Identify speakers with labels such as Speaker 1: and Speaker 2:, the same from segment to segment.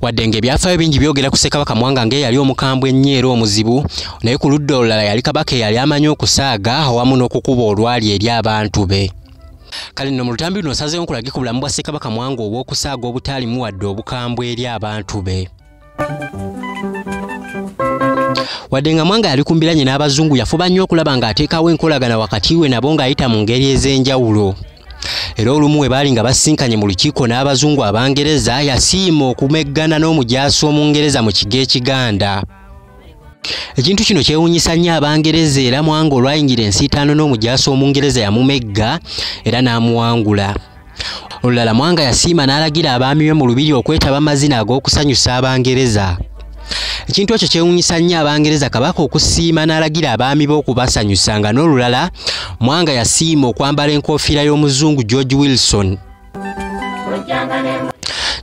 Speaker 1: Wadde ng'ebyafaayo bingi byogera ku Ssekabaka Mwanga ng'eyali omukambwe ennyo era omuzibu, naye ku ludda olulala yali kabaka eyali amanyi okusaaga awamu n'okukuba olwali eri abantu be. Kale nno mu lutambi luno osazeewo nkulage ku bulamu bwa Ssekabaka Mwanga obw'okusaaga obutaalimu wadde obukambwe eri abantu be. Wadde nga Mwanga yali kumbiranye n'Abazungu, yafuba nnyo okulaba ng'ateekawo enkolagana wakati we nabo ng'ayita mu ngeri ez'enjawulo. Era olumu we baali nga basinkanye mu lukiiko n'Abazungu Abangereza, yasiima okumeggana n'omujaasi Omungereza mu kigo Ekiganda. Ekintu kino kyewuunyisa nnyo Abangereza era Mwanga olwayingira ensiitaano n'omujaasi Omungereza yamumegga era n'amuwangula. Olulala Mwanga yasiima n'alagira abaami be mu lubiri okwetaba amazina ag'okusanyusa Abangereza. Ekintu ekyo kyewuunyisa nnyo Abangereza Kabaka okusiima n'alagira abaami be okubasanyusa, nga n'olulala Mwanga yasiima okwambala enkofiira y'Omuzungu George Wilson.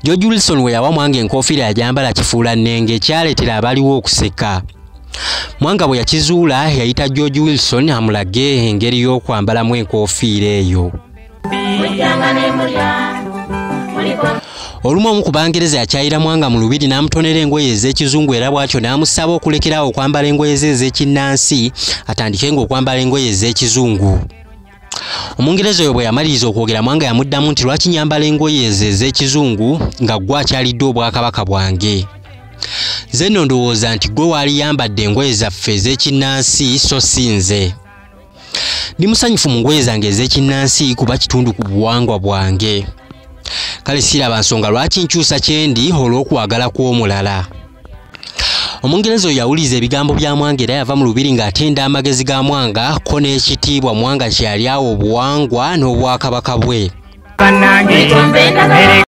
Speaker 1: George Wilson we yawa Mwanga enkofiira yajambala kifuula nnenge, ekyaleetera abaliwo okuseka. Mwanga bwe yakizuula yayita George Wilson amulage engeri y'okwambalamu enkofiira eyo. Olumu omu ku Bangereza yakyayira Mwanga mu lubiri n'amutonera engoye ez'Ekizungu era bw'atyo n'amusaba okulekerawo okwambala engoye ze ez'Ekinnansi atandikenga okwambala engoye ez'Ekizungu. Omungereza oyo bwe yamaliriza okwogera, Mwanga yamuddamu nti lwaki nyambala engoye ezo ez'Ekizungu nga ggwe akyalidde obwakabaka bwange? Nze nno ndowooza nti ggwe waali yambadde engoye zaffe ez'Ekinnansi so si nze. Ndi musanyufu mu ngoye zange ez'Ekinnansi kuba kitundu ku buwangwa bwange. Kale siraba nsonga lwaki nkyusa kyendi olw'okwagala kw'omulala. Omungereza oyo yawuliza ebigambo bya Mwanga era yava mu lubiri ng'atenda amagezi ga Mwanga ko n'ekitiibwa Mwanga kye yali awa obuwangwa n'obwakabaka bwe.